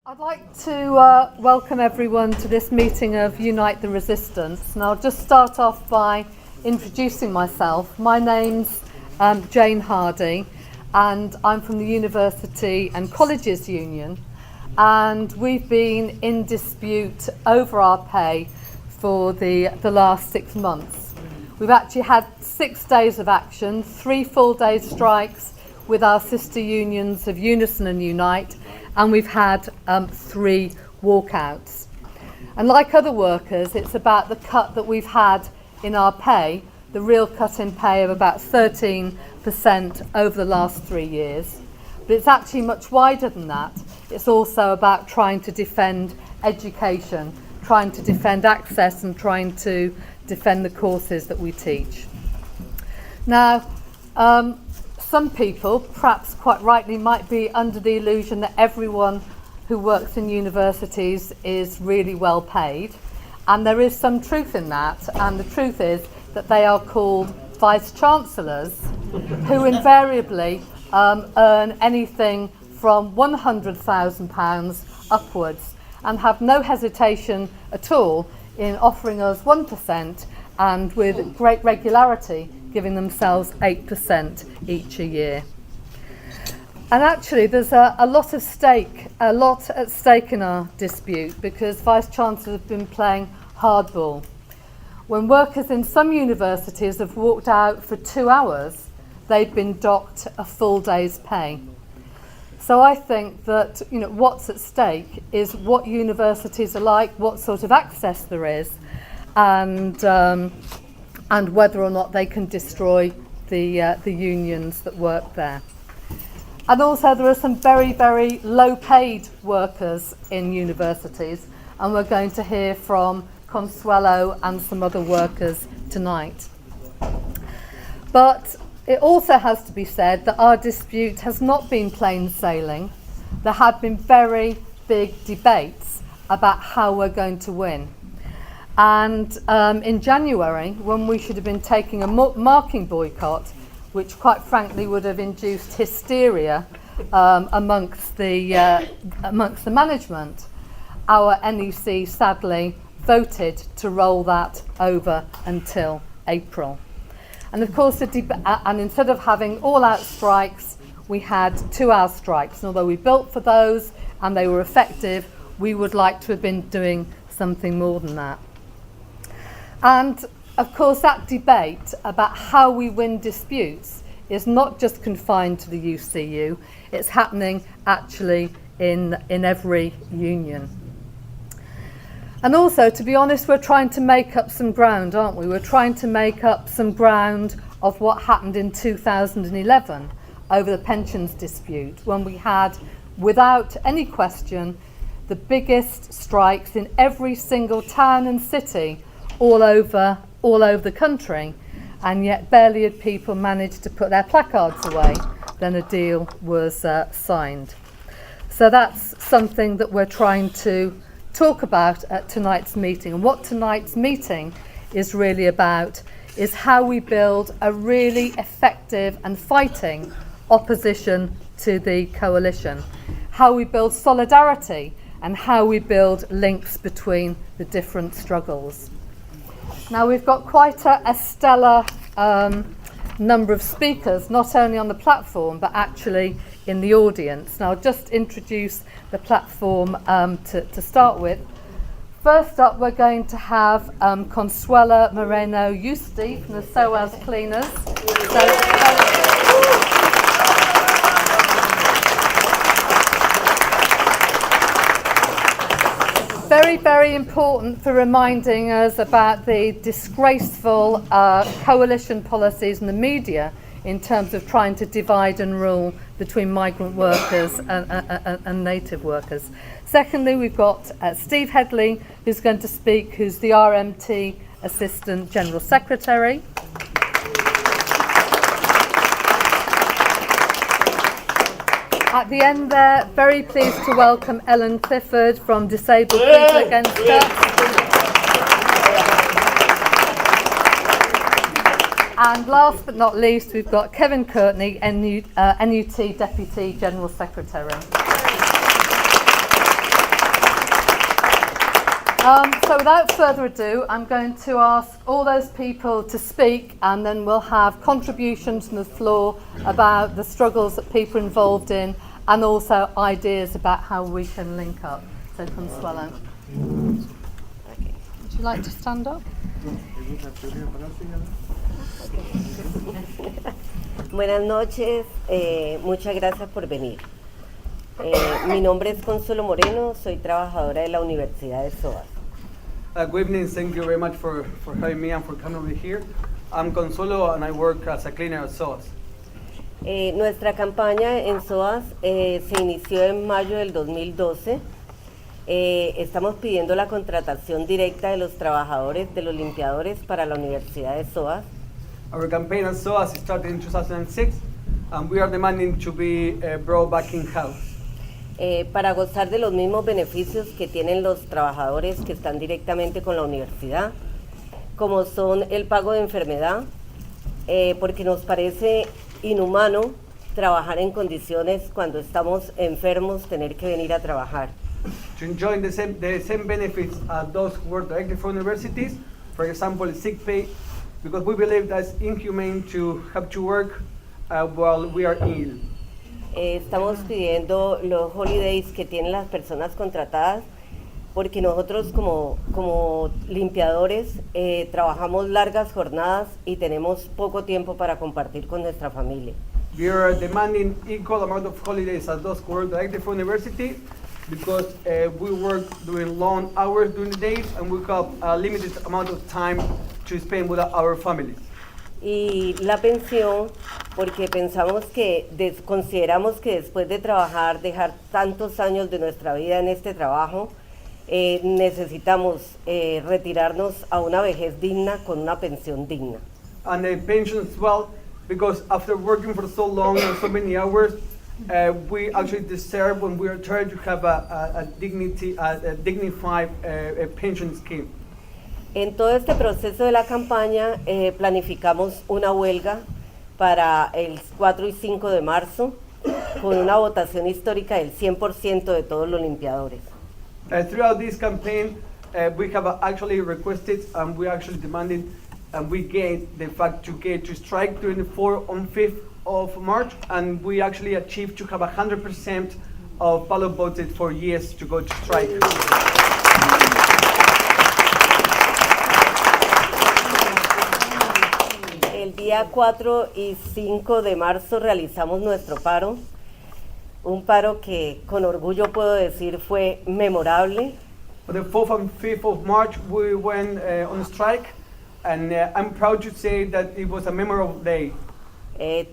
I'd like to welcome everyone to this meeting of Unite the Resistance, and I'll just start off by introducing myself. My name's Jane Hardy, and I'm from the University and Colleges Union, and we've been in dispute over our pay for the last 6 months. We've actually had 6 days of action, 3 full-day strikes with our sister unions of Unison and Unite, and we've had 3 walkouts. And like other workers, it's about the cut that we've had in our pay, the real cut in pay of about 13% over the last 3 years. But it's actually much wider than that. It's also about trying to defend education, trying to defend access, and trying to defend the courses that we teach. Now, some people, perhaps quite rightly, might be under the illusion that everyone who works in universities is really well paid, and there is some truth in that, and the truth is that they are called vice-chancellors, who invariably earn anything from £100,000 upwards, and have no hesitation at all in offering us 1%, and with great regularity giving themselves 8% each a year. And actually there's a lot at stake in our dispute, because vice-chancellors have been playing hardball. When workers in some universities have walked out for 2 hours, they've been docked a full day's pay. So I think that what's at stake is what universities are like, what sort of access there is, and whether or not they can destroy the unions that work there. And also there are some very, very low-paid workers in universities, and we're going to hear from Consuelo and some other workers tonight. But it also has to be said that our dispute has not been plain sailing. There have been very big debates about how we're going to win. And in January, when we should have been taking a marking boycott, which quite frankly would have induced hysteria amongst the management, our NEC sadly voted to roll that over until April. And of course, and instead of having all-out strikes, we had 2-hour strikes. And although we built for those and they were effective, we would like to have been doing something more than that. And of course, that debate about how we win disputes is not just confined to the UCU, it's happening actually in every union. And also, to be honest, we're trying to make up some ground, aren't we? We're trying to make up some ground of what happened in 2011 over the pensions dispute, when we had, without any question, the biggest strikes in every single town and city all over the country, and yet barely had people managed to put their placards away then a deal was signed. So that's something that we're trying to talk about at tonight's meeting. And what tonight's meeting is really about is how we build a really effective and fighting opposition to the coalition, how we build solidarity, and how we build links between the different struggles. Now, we've got quite a stellar number of speakers, not only on the platform, but actually in the audience. Now, I'll just introduce the platform to start with. First up, we're going to have Consuelo Moreno Yusti from the SOAS cleaners. Very, very important for reminding us about the disgraceful coalition policies in the media in terms of trying to divide and rule between migrant workers and native workers. Secondly, we've got Steve Hedley, who's going to speak, who's the RMT Assistant General Secretary. At the end there, very pleased to welcome Clifford from Disabled People Against Us. And last but not least, we've got Courtney, NUT Deputy General Secretary. So without further ado, I'm going to ask all those people to speak, and then we'll have contributions from the floor about the struggles that people are involved in, and also ideas about how we can link up. So Consuelo, would you like to stand up? Buenas noches, muchas gracias por venir. Mi nombre es Consuelo Moreno, soy trabajadora de la Universidad de SOAS. Good evening, thank you very much for having me and for coming over here. I'm Consuelo and I work as a cleaner at SOAS. Nuestra campaña en SOAS se inició en mayo del 2012. Estamos pidiendo la contratación directa de los trabajadores, de los limpiadores para la Universidad de SOAS. Our campaign at SOAS started in 2006 and we are demanding to be brought back in-house. Para gozar de los mismos beneficios que tienen los trabajadores que están directamente con la universidad, como son el pago de enfermedad, porque nos parece inhumano trabajar en condiciones cuando estamos enfermos, tener que venir a trabajar. To enjoy the same benefits as those who work directly for universities, for example, sick pay, because we believe that's inhumane to have to work while we are ill. Estamos pidiendo los holidays que tienen las personas contratadas, porque nosotros como limpiadores trabajamos largas jornadas y tenemos poco tiempo para compartir con nuestra familia. We are demanding equal amount of holidays as those who work directly for university, because we work during long hours during the days and we have a limited amount of time to spend with our families. Y la pensión, porque consideramos que después de trabajar, dejar tantos años de nuestra vida en este trabajo, necesitamos retirarnos a una vejez digna con una pensión digna. And the pension as well, because after working for so long and so many hours, we actually deserve, when we are tired, to have a dignified pension scheme. En todo este proceso de la campaña planificamos una huelga para el 4 y 5 de marzo con una votación histórica del 100% de todos los limpiadores. Throughout this campaign, we have actually requested and we actually demanded and we gained the fact to strike during the 4th and 5th of March, and we actually achieved to have 100% of ballot voted for yes to go to strike. El día 4 y 5 de marzo realizamos nuestro paro, un paro que con orgullo puedo decir fue memorable. For the 4th and 5th of March, we went on strike, and I'm proud to say that it was a memorable day.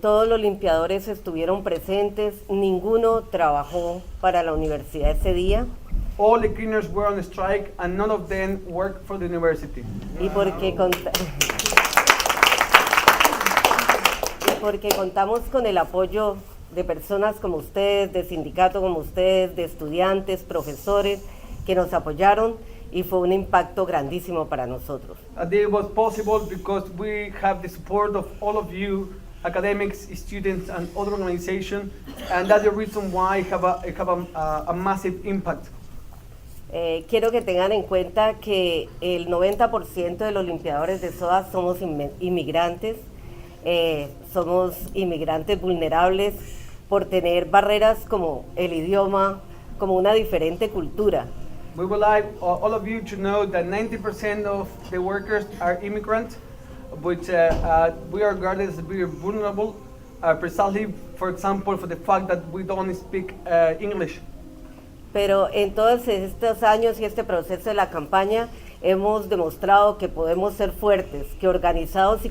Todos los limpiadores estuvieron presentes, ninguno trabajó para la universidad ese día. All the cleaners were on strike, and none of them worked for the university. Y porque contamos con el apoyo de personas como ustedes, de sindicatos como ustedes, de estudiantes, profesores que nos apoyaron, y fue un impacto grandísimo para nosotros. It was possible because we have the support of all of you, academics, students, and other organizations, and that's the reason why it have a massive impact. Quiero que tengan en cuenta que el 90% de los limpiadores de SOAS somos inmigrantes. Somos inmigrantes vulnerables por tener barreras como el idioma, como una diferente cultura. We would like all of you to know that 90% of the workers are immigrants, which we are regarded as very vulnerable, precisely, for example, for the fact that we don't speak English. Pero en todos estos años y este proceso de la campaña hemos demostrado que podemos ser fuertes, que organizados y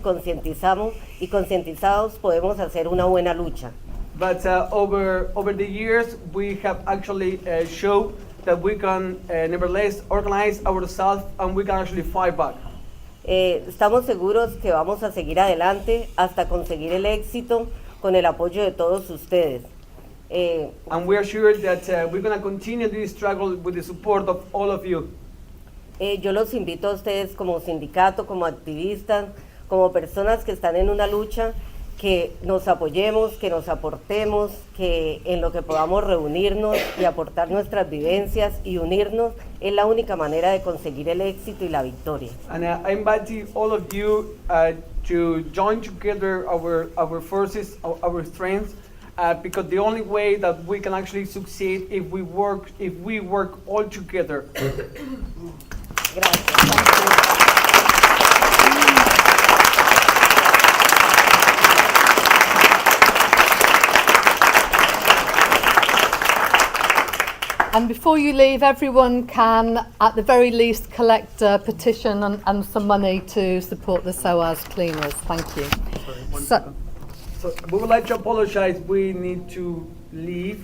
concientizados podemos hacer una buena lucha. But over the years, we have actually shown that we can nevertheless organize ourselves and we can actually fight back. Estamos seguros que vamos a seguir adelante hasta conseguir el éxito con el apoyo de todos ustedes. And we are sure that we're going to continue this struggle with the support of all of you. Yo los invito a ustedes como sindicato, como activistas, como personas que están en una lucha, que nos apoyemos, que nos aportemos, que en lo que podamos reunirnos y aportar nuestras vivencias y unirnos es la única manera de conseguir el éxito y la victoria. And I invite all of you to join together our forces, our strengths, because the only way that we can actually succeed if we work all together. Gracias. And before you leave, everyone can, at the very least, collect a petition and some money to support the SOAS cleaners. Thank you. So we would like to apologize. We need to leave.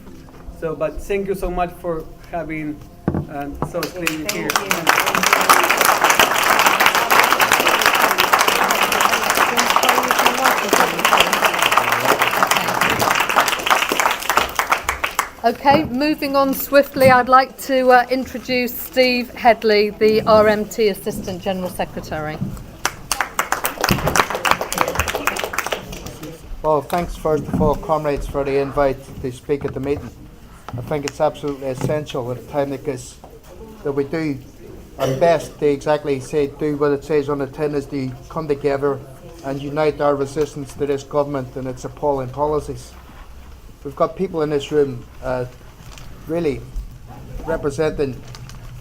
But thank you so much for having SOAS cleaning here. Okay, moving on swiftly, I'd like to introduce Steve Hedley, the RMT Assistant General Secretary. Well, thanks first of all, comrades, for the invite to speak at the meeting. I think it's absolutely essential at a time like this that we do our best to exactly do what it says on the tin, is to come together and unite our resistance to this government and its appalling policies. We've got people in this room really representing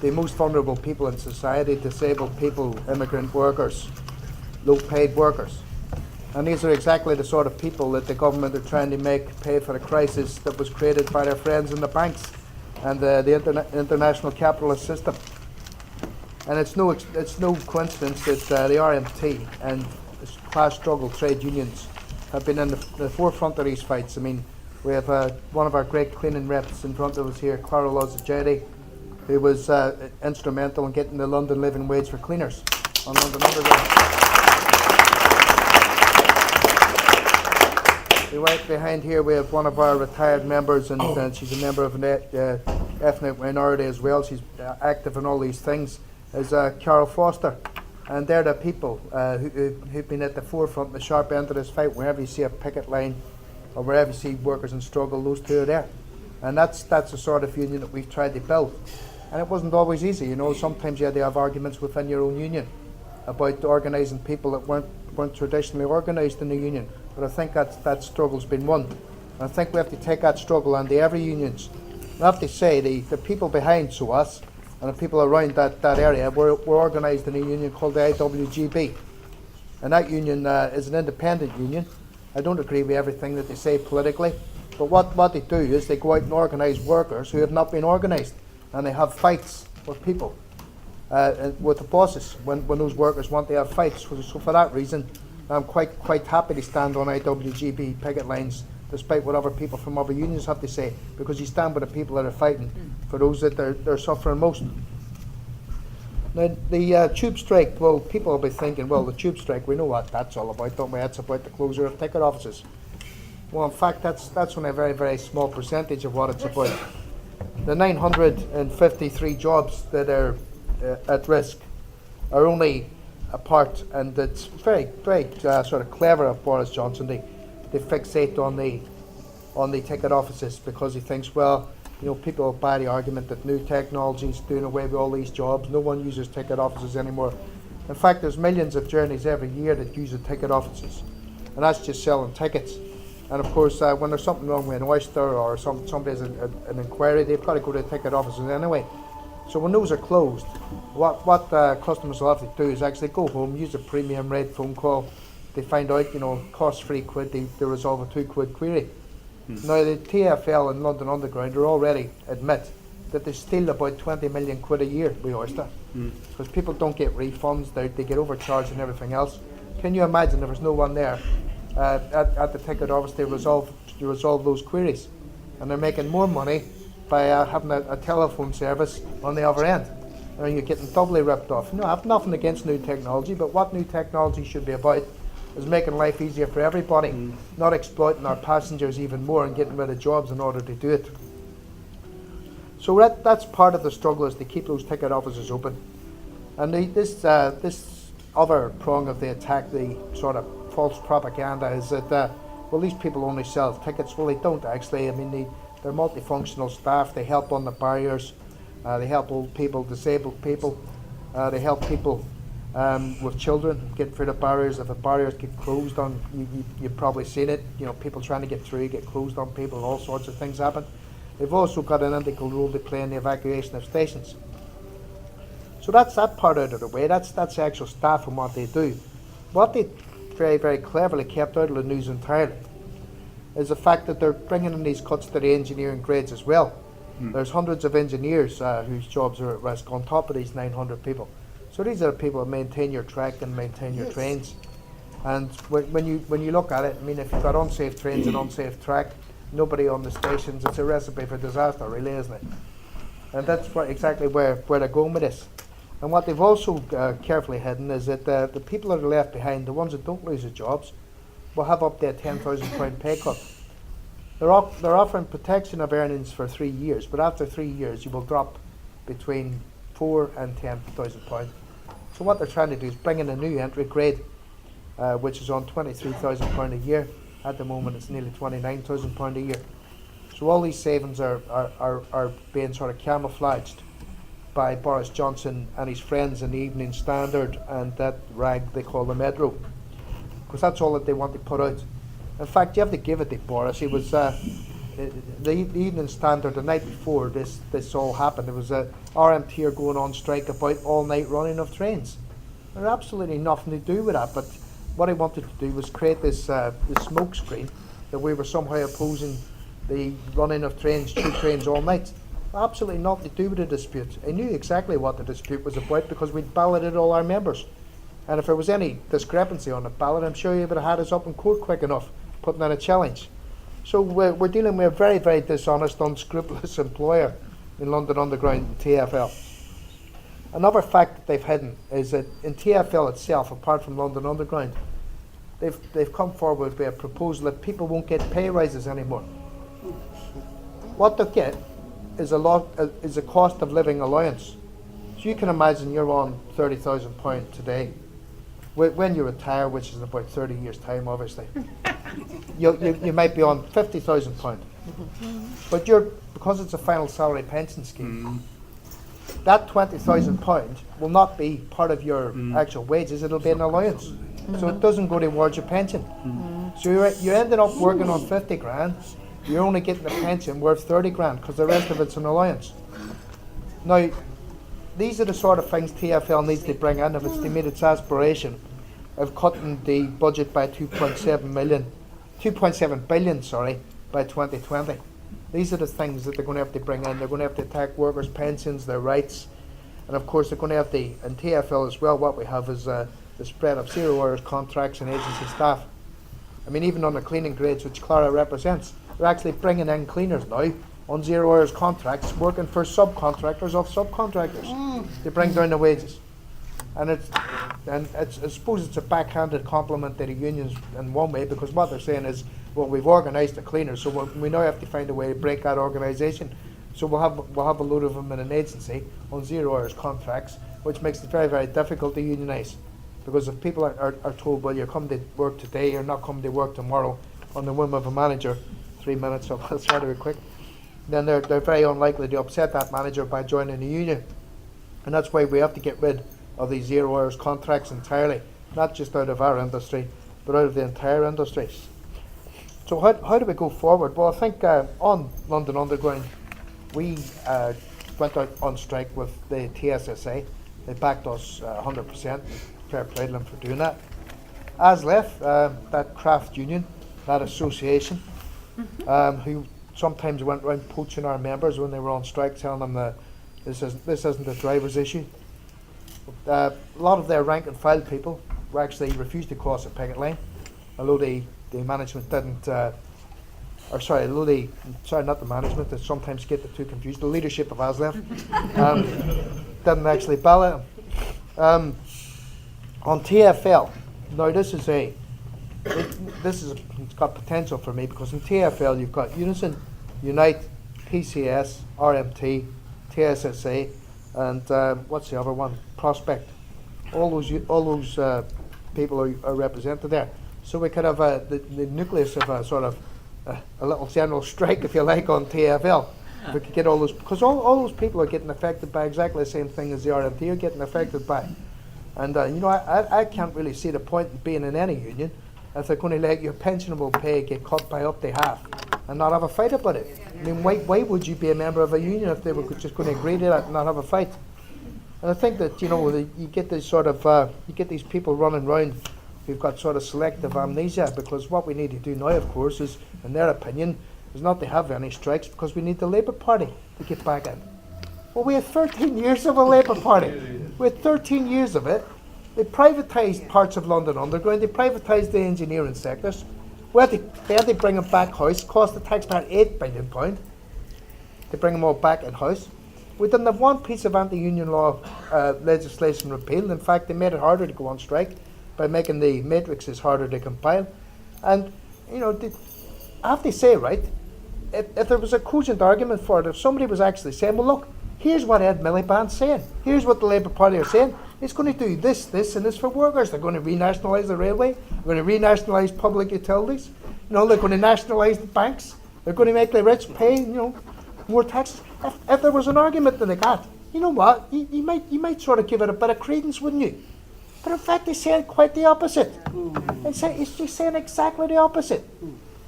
the most vulnerable people in society: disabled people, immigrant workers, low-paid workers. And these are exactly the sort of people that the government are trying to make pay for the crisis that was created by their friends in the banks and the international capitalist system. And it's no coincidence that the RMT and the class struggle trade unions have been in the forefront of these fights. I mean, we have one of our great cleaning reps in front of us here, Clara Lozageti, who was instrumental in getting the London living wage for cleaners on London Underground. Right behind here we have one of our retired members, and she's a member of an ethnic minority as well. She's active in all these things, is Carol Foster. And they're the people who've been at the forefront, the sharp end of this fight. Wherever you see a picket line or wherever you see workers in struggle, those two are there. And that's the sort of union that we've tried to build. And it wasn't always easy, you know. Sometimes you had to have arguments within your own union about organising people that weren't traditionally organised in the union. But I think that struggle's been won. And I think we have to take that struggle on to every unions. I have to say, the people behind SOAS and the people around that area were organised in a union called the IWGB. And that union is an independent union. I don't agree with everything that they say politically, but what they do is they go out and organise workers who have not been organised, and they have fights with people, with the bosses, when those workers want to have fights. So for that reason, I'm quite happy to stand on IWGB picket lines, despite what other people from other unions have to say, because you stand with the people that are fighting for those that they're suffering most. Now, the tube strike, well, people will be thinking, well, the tube strike, we know what that's all about, don't we? It's about the closure of ticket offices. Well, in fact, that's only a very, very small percentage of what it's about. The 953 jobs that are at risk are only a part, and it's very, very sort of clever of Boris Johnson to fixate on the ticket offices, because he thinks, well, you know, people will buy the argument that new technology is doing away with all these jobs. No one uses ticket offices anymore. In fact, there's millions of journeys every year that use the ticket offices, and that's just selling tickets. And of course, when there's something wrong with an oyster or somebody has an inquiry, they've got to go to the ticket offices anyway. So when those are closed, what customers will have to do is actually go home, use a premium rate phone call. They find out, you know, costs £3 to resolve a £2 query. Now the TfL and London Underground are already admit that they steal about 20 million quid a year with Oyster, because people don't get refunds, they get overcharged and everything else. Can you imagine if there's no one there at the ticket office to resolve those queries? And they're making more money by having a telephone service on the other end. And you're getting doubly ripped off. No, I have nothing against new technology, but what new technology should be about is making life easier for everybody, not exploiting our passengers even more and getting rid of jobs in order to do it. So that's part of the struggle, is to keep those ticket offices open. And this other prong of the attack, the sort of false propaganda is that, well, these people only sell tickets. Well, they don't actually. I mean, they're multifunctional staff. They help on the barriers. They help old people, disabled people. They help people with children get through the barriers. If the barriers get closed on, you've probably seen it. You know, people trying to get through get closed on people, and all sorts of things happen. They've also got an integral role to play in the evacuation of stations. So that's that part out of the way. That's the actual staff and what they do. What they very, very cleverly kept out of the news entirely is the fact that they're bringing in these cuts to the engineering grades as well. There's hundreds of engineers whose jobs are at risk on top of these 900 people. So these are the people that maintain your track and maintain your trains. And when you look at it, I mean, if you've got unsafe trains and unsafe track, nobody on the stations, it's a recipe for disaster, really, isn't it? And that's exactly where they're going with this. And what they've also carefully hidden is that the people that are left behind, the ones that don't lose their jobs, will have up to a £10,000 pay cut. They're offering protection of earnings for 3 years, but after 3 years you will drop between £4,000 and £10,000. So what they're trying to do is bring in a new entry grade, which is on £23,000 a year. At the moment it's nearly £29,000 a year. So all these savings are being sort of camouflaged by Boris Johnson and his friends in the Evening Standard and that rag they call the Metro, because that's all that they want to put out. In fact, you have to give it to Boris. He was the Evening Standard the night before this all happened. There was a RMT are going on strike about all night running of trains. There's absolutely nothing to do with that, but what he wanted to do was create this smoke screen that we were somehow opposing the running of trains, through trains all night. Absolutely nothing to do with the dispute. He knew exactly what the dispute was about because we'd balloted all our members. And if there was any discrepancy on the ballot, I'm sure he would have had us up in court quick enough, putting in a challenge. So we're dealing with a very, very dishonest, unscrupulous employer in London Underground and TfL. Another fact that they've hidden is that in TfL itself, apart from London Underground, they've come forward with a proposal that people won't get pay rises anymore. What they'll get is a cost of living allowance. So you can imagine you're on £30,000 today. When you retire, which is in about 30 years' time, obviously, you might be on £50,000. But because it's a final salary pension scheme, that £20,000 will not be part of your actual wages. It'll be an allowance, so it doesn't go towards your pension. So you're ending up working on 50 grand. You're only getting a pension worth 30 grand because the rest of it's an allowance. Now, these are the sort of things TfL needs to bring in if it's to meet its aspiration of cutting the budget by 2.7 billion, by 2020. These are the things that they're going to have to bring in. They're going to have to attack workers' pensions, their rights, and of course they're going to have to, in TfL as well, what we have is the spread of 0 hours contracts and agency staff. I mean, even on the cleaning grades, which Clara represents, they're actually bringing in cleaners now on 0 hours contracts, working for subcontractors of subcontractors to bring down the wages. And I suppose it's a backhanded compliment to the unions in one way, because what they're saying is, well, we've organised the cleaners, so we now have to find a way to break that organisation. So we'll have a load of them in an agency on 0 hours contracts, which makes it very, very difficult to unionise. Because if people are told, well, you're coming to work today, you're not coming to work tomorrow, on the whim of a manager, 3 minutes, so I'll try to be quick, then they're very unlikely to upset that manager by joining the union. And that's why we have to get rid of these 0 hours contracts entirely, not just out of our industry, but out of the entire industries. So how do we go forward? Well, I think on London Underground, we went out on strike with the TSSA. They backed us 100%. Fair play to them for doing that. ASLEF, that craft union, that association, who sometimes went around poaching our members when they were on strike, telling them that this isn't a driver's issue. A lot of their rank and file people were actually refused to cross a picket line, although the management didn't, not the management, they sometimes get the two confused, the leadership of ASLEF didn't actually ballot them. On TfL, now it's got potential for me, because in TfL you've got Unison, Unite, PCS, RMT, TSSA, and what's the other one? Prospect. All those people are represented there. So we could have the nucleus of a sort of a little general strike, if you like, on TFL. We could get all those, because all those people are getting affected by exactly the same thing as the RMT are getting affected by. And I can't really see the point in being in any union if they're going to let your pensionable pay get cut by up to half and not have a fight about it. I mean, why would you be a member of a union if they were just going to agree to that and not have a fight? And I think that, you get this sort of, you get these people running around who've got sort of selective amnesia, because what we need to do now, of course, is, in their opinion, is not to have any strikes, because we need the Labour Party to get back in. Well, we had 13 years of a Labour Party. We had 13 years of it. They privatised parts of London Underground. They privatised the engineering sectors. They had to bring them back house. Cost the taxpayer £8 billion to bring them all back in house. We didn't have one piece of anti-union law legislation repealed. In fact, they made it harder to go on strike by making the matrices harder to compile. And, I have to say, right, if there was a cogent argument for it, if somebody was actually saying, well, look, here's what Ed Miliband's saying, here's what the Labour Party are saying, it's going to do this, this, and this for workers. They're going to renationalise the railway, they're going to renationalise public utilities, they're going to nationalise the banks, they're going to make the rich pay, more taxes. If there was an argument like that, you know what, you might sort of give it a bit of credence, wouldn't you? But in fact, they said quite the opposite. It's just saying exactly the opposite.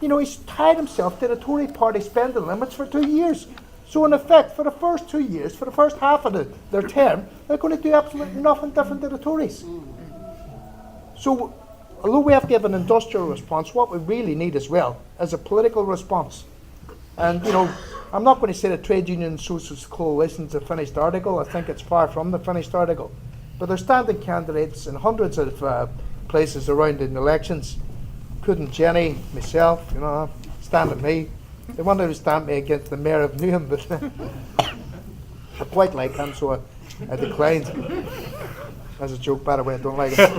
He's tied himself to the Tory party spending limits for 2 years. So in effect, for the first 2 years, for the first half of their term, they're going to do absolutely nothing different to the Tories. So, although we have to give an industrial response, what we really need as well is a political response. And, I'm not going to say that trade union and socialist coalition's a finished article. I think it's far from the finished article. But they're standing candidates in hundreds of places around in elections. Couldn't Jenny, myself, stand at me. They wanted to stand me against the mayor of Newham, but I quite like him, so I declined. As a joke, by the way, I don't like him.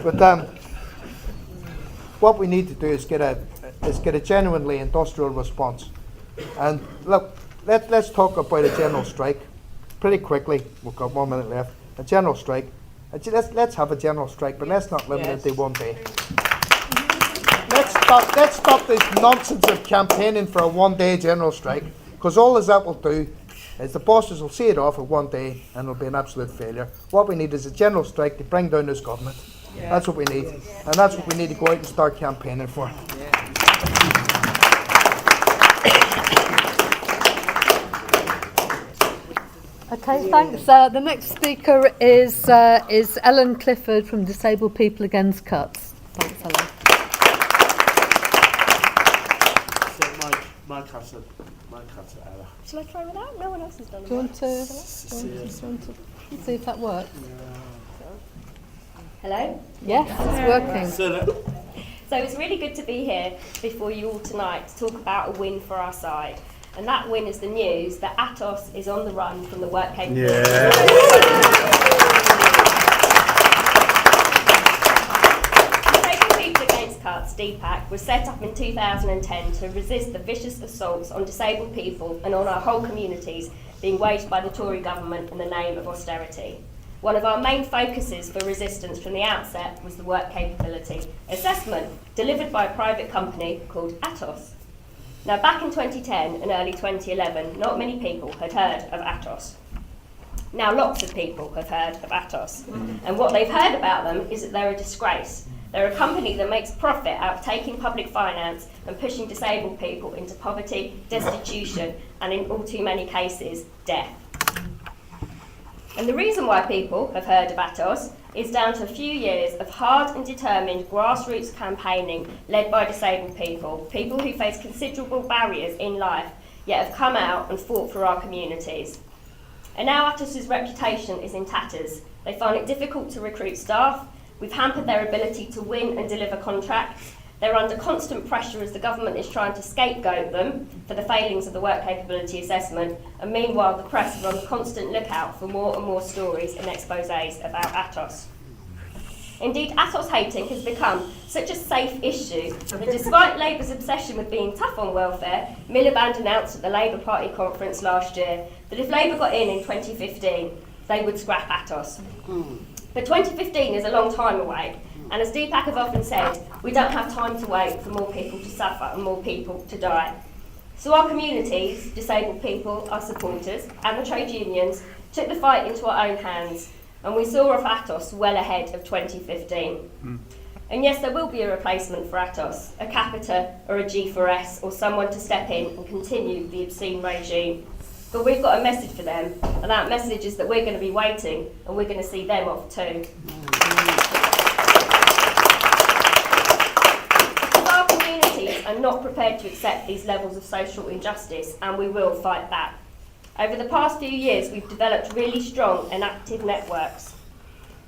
But what we need to do is get a genuinely industrial response. And look, let's talk about a general strike pretty quickly. We've got 1 minute left. A general strike. Let's have a general strike, but let's not limit it to 1 day. Let's stop this nonsense of campaigning for a 1 day general strike, because all that will do is the bosses will see it off at 1 day and it'll be an absolute failure. What we need is a general strike to bring down this government. That's what we need. And that's what we need to go out and start campaigning for. Okay, thanks. The next speaker is Ellen Clifford from Disabled People Against Cuts. Thanks, Ellen. My cuts are Ella. Shall I try without? No one else has done it. Do you want to see if that works? Hello? Yes, it's working. So it's really good to be here before you all tonight to talk about a win for our side. And that win is the news that Atos is on the run from the work capability. Disabled People Against Cuts, DPAC, was set up in 2010 to resist the vicious assaults on disabled people and on our whole communities being waged by the Tory government in the name of austerity. One of our main focuses for resistance from the outset was the work capability assessment delivered by a private company called Atos. Now, back in 2010 and early 2011, not many people had heard of Atos. Now, lots of people have heard of Atos. And what they've heard about them is that they're a disgrace. They're a company that makes profit out of taking public finance and pushing disabled people into poverty, destitution, and in all too many cases, death. And the reason why people have heard of Atos is down to a few years of hard and determined grassroots campaigning led by disabled people who face considerable barriers in life, yet have come out and fought for our communities. And now Atos' reputation is in tatters. They find it difficult to recruit staff, we've hampered their ability to win and deliver contracts, they're under constant pressure as the government is trying to scapegoat them for the failings of the work capability assessment, and meanwhile the press are on the constant lookout for more and more stories and exposés about Atos. Indeed, Atos hating has become such a safe issue that despite Labour's obsession with being tough on welfare, Miliband announced at the Labour Party conference last year that if Labour got in 2015, they would scrap Atos. But 2015 is a long time away, And as DPAC have often said, we don't have time to wait for more people to suffer and more people to die. So our communities, disabled people, our supporters, and the trade unions took the fight into our own hands, and we saw off Atos well ahead of 2015. And yes, there will be a replacement for Atos, a Capita or a G4S, or someone to step in and continue the obscene regime. But we've got a message for them, and that message is that we're going to be waiting, and we're going to see them off too. Because our communities are not prepared to accept these levels of social injustice, and we will fight back. Over the past few years, we've developed really strong and active networks.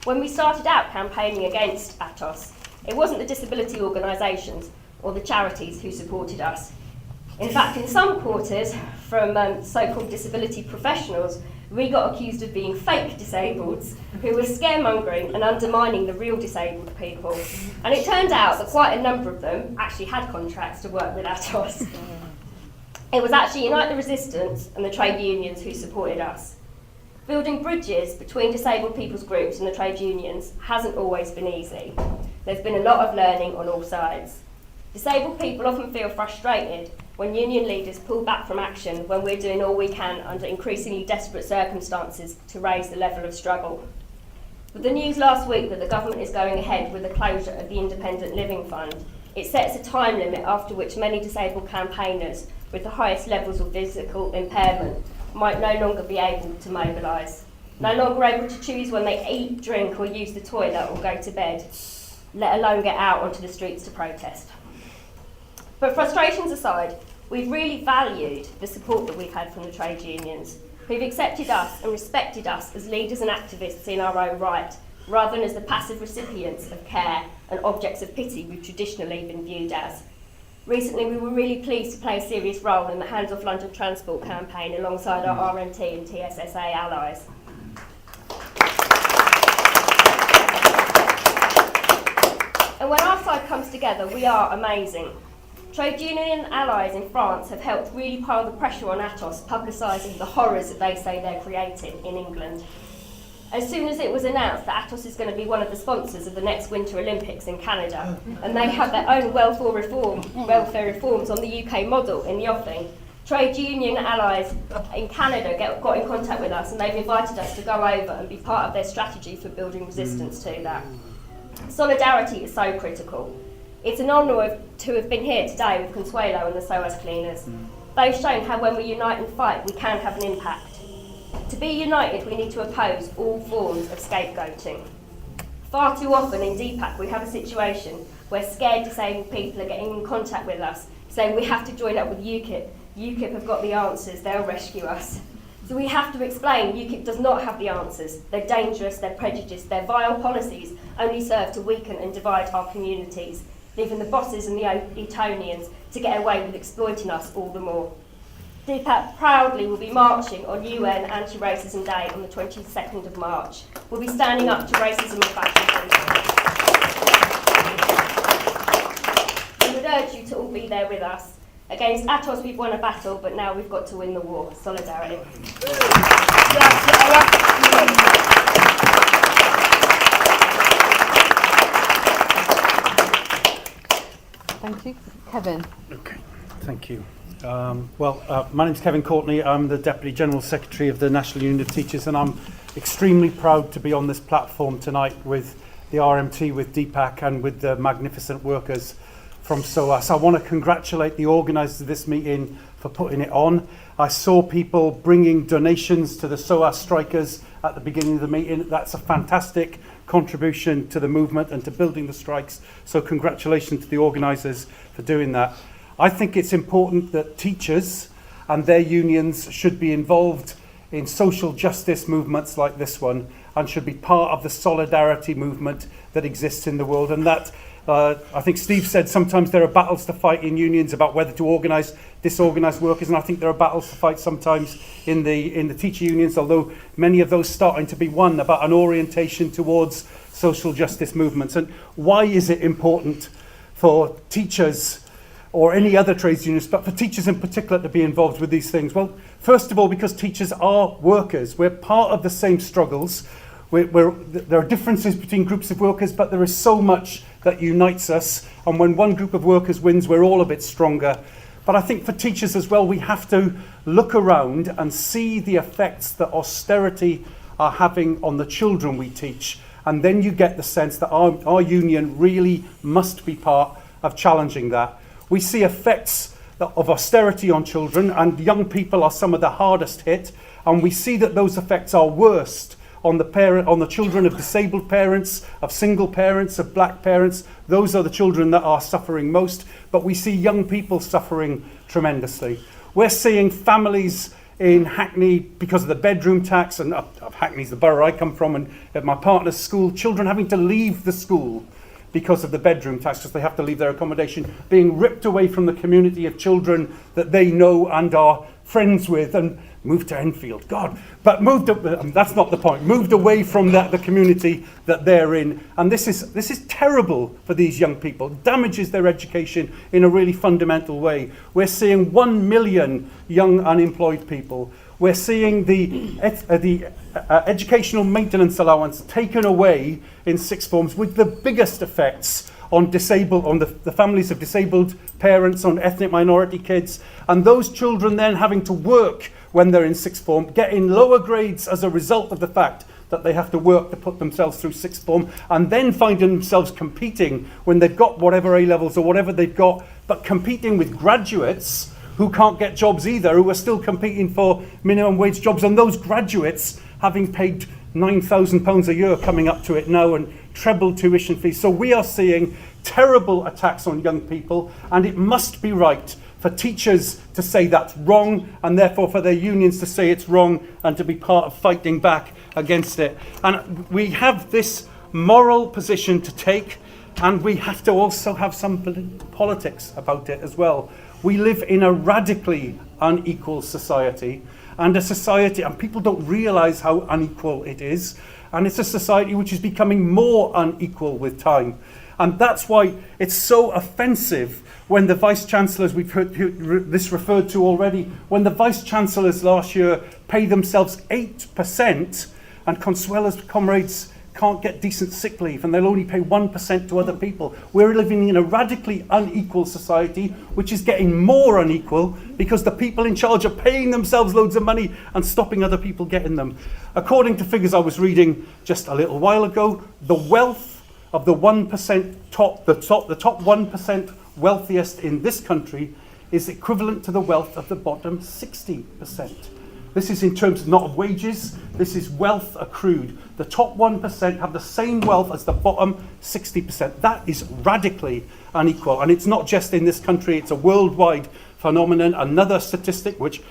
When we started out campaigning against Atos, it wasn't the disability organisations or the charities who supported us. In fact, in some quarters, from so-called disability professionals, we got accused of being fake disableds who were scaremongering and undermining the real disabled people. And it turned out that quite a number of them actually had contracts to work with Atos. It was actually Unite the Resistance and the trade unions who supported us. Building bridges between disabled people's groups and the trade unions hasn't always been easy. There's been a lot of learning on all sides. Disabled people often feel frustrated when union leaders pull back from action when we're doing all we can under increasingly desperate circumstances to raise the level of struggle. With the news last week that the government is going ahead with the closure of the Independent Living Fund, it sets a time limit after which many disabled campaigners with the highest levels of physical impairment might no longer be able to mobilise, no longer able to choose when they eat, drink or use the toilet or go to bed, let alone get out onto the streets to protest. But frustrations aside, we've really valued the support that we've had from the trade unions, who've accepted us and respected us as leaders and activists in our own right, rather than as the passive recipients of care and objects of pity we've traditionally been viewed as. Recently, we were really pleased to play a serious role in the Hands Off London Transport campaign alongside our RMT and TSSA allies. And when our side comes together, we are amazing. Trade union allies in France have helped really pile the pressure on Atos, publicising the horrors that they say they're creating in England. As soon as it was announced that Atos is going to be one of the sponsors of the next Winter Olympics in Canada, and they have their own welfare reforms on the UK model in the offing, trade union allies in Canada got in contact with us, and they've invited us to go over and be part of their strategy for building resistance to that. Solidarity is so critical. It's an honour to have been here today with Consuelo and the SOAS cleaners. They've shown how when we unite and fight, we can have an impact. To be united, we need to oppose all forms of scapegoating. Far too often in DPAC, we have a situation where scared disabled people are getting in contact with us, saying we have to join up with UKIP. UKIP have got the answers, they'll rescue us. So we have to explain UKIP does not have the answers. They're dangerous, they're prejudiced, their vile policies only serve to weaken and divide our communities, leaving the bosses and the Etonians to get away with exploiting us all the more. DPAC proudly will be marching on UN Anti-Racism Day on the 22nd of March. We'll be standing up to racism and fascism. We would urge you to all be there with us. Against Atos we've won a battle, but now we've got to win the war. Solidarity. Thank you. Kevin. Okay, thank you. My name's Kevin Courtney. I'm the Deputy General Secretary of the National Union of Teachers, and I'm extremely proud to be on this platform tonight with the RMT, with DPAC, and with the magnificent workers from SOAS. I want to congratulate the organisers of this meeting for putting it on. I saw people bringing donations to the SOAS strikers at the beginning of the meeting. That's a fantastic contribution to the movement and to building the strikes. So congratulations to the organisers for doing that. I think it's important that teachers and their unions should be involved in social justice movements like this one and should be part of the solidarity movement that exists in the world. And that, I think Steve said, sometimes there are battles to fight in unions about whether to organise disorganised workers, and I think there are battles to fight sometimes in the teacher unions, although many of those starting to be won, about an orientation towards social justice movements. And why is it important for teachers or any other trades unions, but for teachers in particular to be involved with these things? Well, first of all, because teachers are workers. We're part of the same struggles. There are differences between groups of workers, but there is so much that unites us. And when one group of workers wins, we're all a bit stronger. But I think for teachers as well, we have to look around and see the effects that austerity are having on the children we teach. And then you get the sense that our union really must be part of challenging that. We see effects of austerity on children, and young people are some of the hardest hit. And we see that those effects are worst on the children of disabled parents, of single parents, of black parents. Those are the children that are suffering most. But we see young people suffering tremendously. We're seeing families in Hackney, because of the bedroom tax, and Hackney's the borough I come from, and at my partner's school, children having to leave the school because of the bedroom tax, because they have to leave their accommodation, being ripped away from the community of children that they know and are friends with, and moved to Enfield, God, but that's not the point, moved away from the community that they're in. And this is terrible for these young people, damages their education in a really fundamental way. We're seeing 1 million young unemployed people. We're seeing the educational maintenance allowance taken away in sixth forms, with the biggest effects on the families of disabled parents, on ethnic minority kids, and those children then having to work when they're in sixth form, getting lower grades as a result of the fact that they have to work to put themselves through sixth form, and then finding themselves competing when they've got whatever A levels or whatever they've got, but competing with graduates who can't get jobs either, who are still competing for minimum wage jobs, and those graduates having paid £9,000 a year coming up to it now, and treble tuition fees. So we are seeing terrible attacks on young people, and it must be right for teachers to say that's wrong, and therefore for their unions to say it's wrong and to be part of fighting back against it. And we have this moral position to take, and we have to also have some politics about it as well. We live in a radically unequal society, and a society, and people don't realise how unequal it is, and it's a society which is becoming more unequal with time. And that's why it's so offensive when the Vice-Chancellors, we've heard this referred to already, when the Vice-Chancellors last year pay themselves 8%, and Consuelo's comrades can't get decent sick leave, and they'll only pay 1% to other people. We're living in a radically unequal society, which is getting more unequal because the people in charge are paying themselves loads of money and stopping other people getting them. According to figures I was reading just a little while ago, the wealth of the 1% the top 1% wealthiest in this country is equivalent to the wealth of the bottom 60%. This is in terms not of wages, this is wealth accrued. The top 1% have the same wealth as the bottom 60%. That is radically unequal. And it's not just in this country, it's a worldwide phenomenon. Another statistic which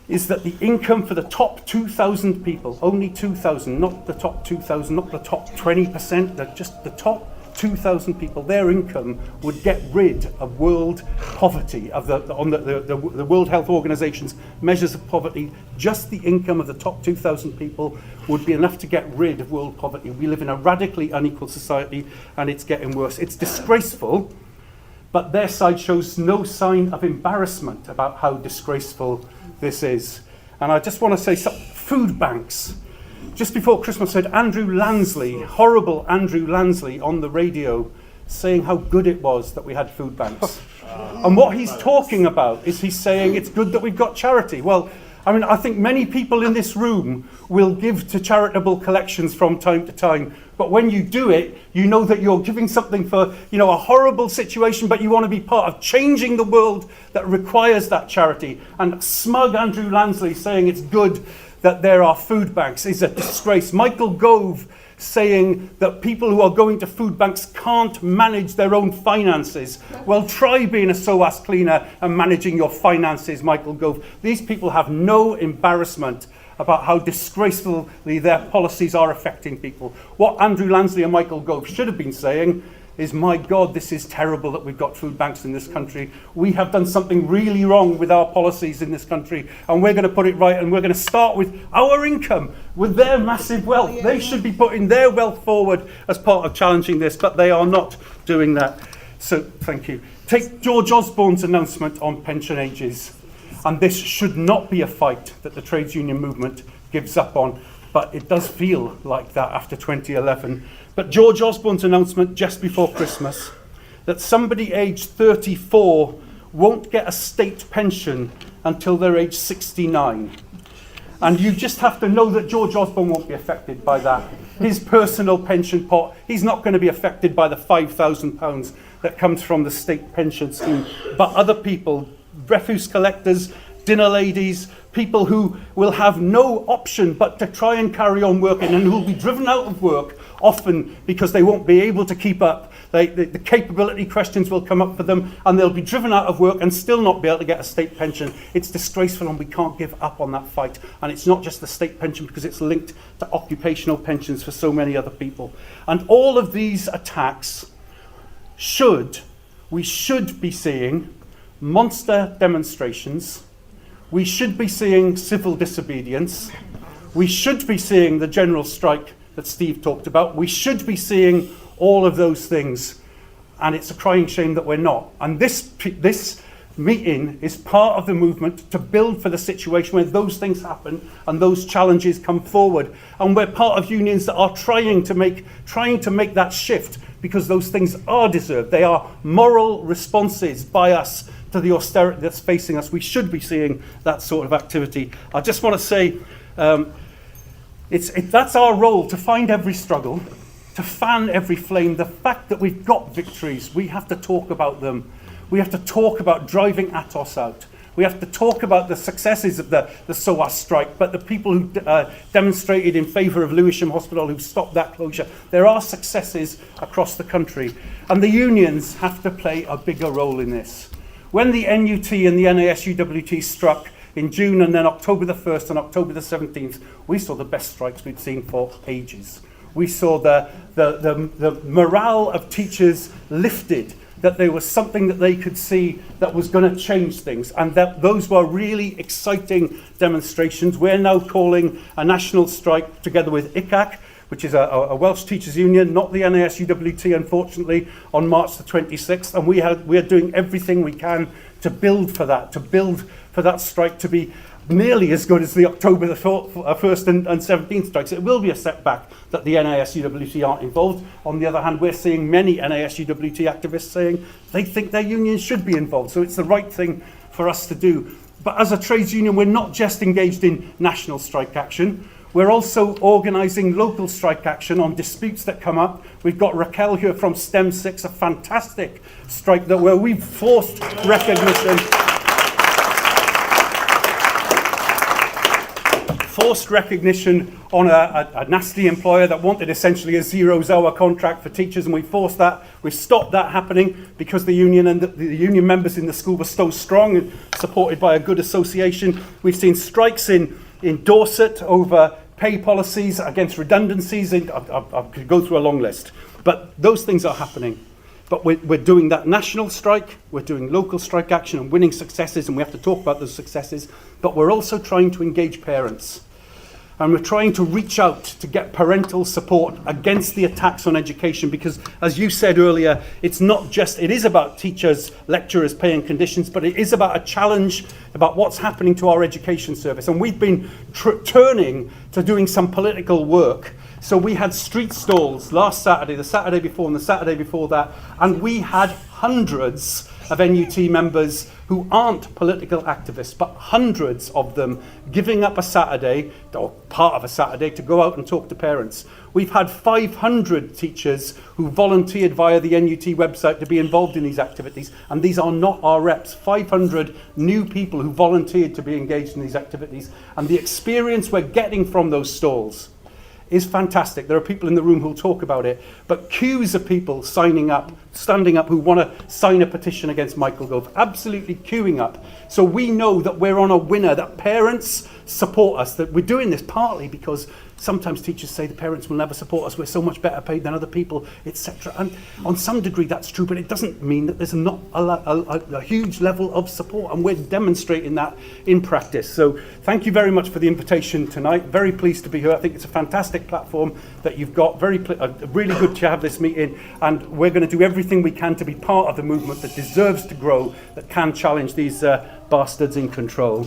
is that the income for the top 2,000 people, only 2,000, not the top 2,000, not the top 20%, just the top 2,000 people, their income would get rid of world poverty, of the World Health Organization's measures of poverty. Just the income of the top 2,000 people would be enough to get rid of world poverty. We live in a radically unequal society, and it's getting worse. It's disgraceful, but their side shows no sign of embarrassment about how disgraceful this is. And I just want to say food banks. Just before Christmas, I heard Andrew Lansley, horrible Andrew Lansley, on the radio saying how good it was that we had food banks. And what he's talking about is he's saying it's good that we've got charity. Well, I mean, I think many people in this room will give to charitable collections from time to time. But when you do it, you know that you're giving something for, a horrible situation, but you want to be part of changing the world that requires that charity. And smug Andrew Lansley saying it's good that there are food banks is a disgrace. Michael Gove saying that people who are going to food banks can't manage their own finances. Well, try being a SOAS cleaner and managing your finances, Michael Gove. These people have no embarrassment about how disgracefully their policies are affecting people. What Andrew Lansley and Michael Gove should have been saying is, my God, this is terrible that we've got food banks in this country. We have done something really wrong with our policies in this country, and we're going to put it right, and we're going to start with our income, with their massive wealth. They should be putting their wealth forward as part of challenging this, but they are not doing that. So, thank you. Take George Osborne's announcement on pension ages, and this should not be a fight that the trades union movement gives up on. but it does feel like that after 2011. But George Osborne's announcement just before Christmas that somebody aged 34 won't get a state pension until they're age 69. And you just have to know that George Osborne won't be affected by that. His personal pension pot, he's not going to be affected by the £5,000 that comes from the state pension scheme. But other people, refuse collectors, dinner ladies, people who will have no option but to try and carry on working and who will be driven out of work often because they won't be able to keep up. The capability questions will come up for them and they'll be driven out of work and still not be able to get a state pension. It's disgraceful and we can't give up on that fight. And it's not just the state pension because it's linked to occupational pensions for so many other people. And all of these attacks we should be seeing monster demonstrations. We should be seeing civil disobedience. We should be seeing the general strike that Steve talked about. We should be seeing all of those things. And it's a crying shame that we're not. And this meeting is part of the movement to build for the situation where those things happen and those challenges come forward. And we're part of unions that are trying to make that shift because those things are deserved. They are moral responses by us to the austerity that's facing us. We should be seeing that sort of activity. I just want to say that's our role, to find every struggle, to fan every flame. The fact that we've got victories, we have to talk about them. We have to talk about driving Atos out. We have to talk about the successes of the SOAS strike, but the people who demonstrated in favour of Lewisham Hospital, who stopped that closure. There are successes across the country, and the unions have to play a bigger role in this. When the NUT and the NASUWT struck in June and then October the 1st and October the 17th, we saw the best strikes we'd seen for ages. We saw the morale of teachers lifted, that there was something that they could see that was going to change things, and that those were really exciting demonstrations. We're now calling a national strike together with ICAC, which is a Welsh teachers union, not the NASUWT, unfortunately, on March the 26th. And we are doing everything we can to build for that strike to be nearly as good as the October the 1st and 17th strikes. It will be a setback that the NASUWT aren't involved. On the other hand, we're seeing many NASUWT activists saying they think their unions should be involved. So it's the right thing for us to do. But as a trades union, we're not just engaged in national strike action. We're also organising local strike action on disputes that come up. We've got Raquel here from STEM 6, a fantastic strike where we've forced recognition on a nasty employer that wanted essentially a 0-hour contract for teachers, and we forced that. We've stopped that happening because the union and the union members in the school were so strong and supported by a good association. We've seen strikes in Dorset over pay policies, against redundancies. I could go through a long list, but those things are happening. But we're doing that national strike, we're doing local strike action and winning successes, and we have to talk about those successes, but we're also trying to engage parents. And we're trying to reach out to get parental support against the attacks on education, because, as you said earlier, it is about teachers, lecturers' pay and conditions, but it is about a challenge about what's happening to our education service. And we've been turning to doing some political work. So we had street stalls last Saturday, the Saturday before and the Saturday before that, and we had hundreds of NUT members who aren't political activists, but hundreds of them giving up a Saturday, or part of a Saturday, to go out and talk to parents. We've had 500 teachers who volunteered via the NUT website to be involved in these activities, and these are not our reps. 500 new people who volunteered to be engaged in these activities, and the experience we're getting from those stalls is fantastic. There are people in the room who'll talk about it, but queues of people signing up, standing up, who want to sign a petition against Michael Gove, absolutely queuing up. So we know that we're on a winner, that parents support us, that we're doing this partly because sometimes teachers say the parents will never support us, we're so much better paid than other people, etc. And on some degree that's true, but it doesn't mean that there's not a huge level of support, and we're demonstrating that in practice. So thank you very much for the invitation tonight. Very pleased to be here. I think it's a fantastic platform that you've got. Really good to have this meeting, and we're going to do everything we can to be part of the movement that deserves to grow, that can challenge these bastards in control.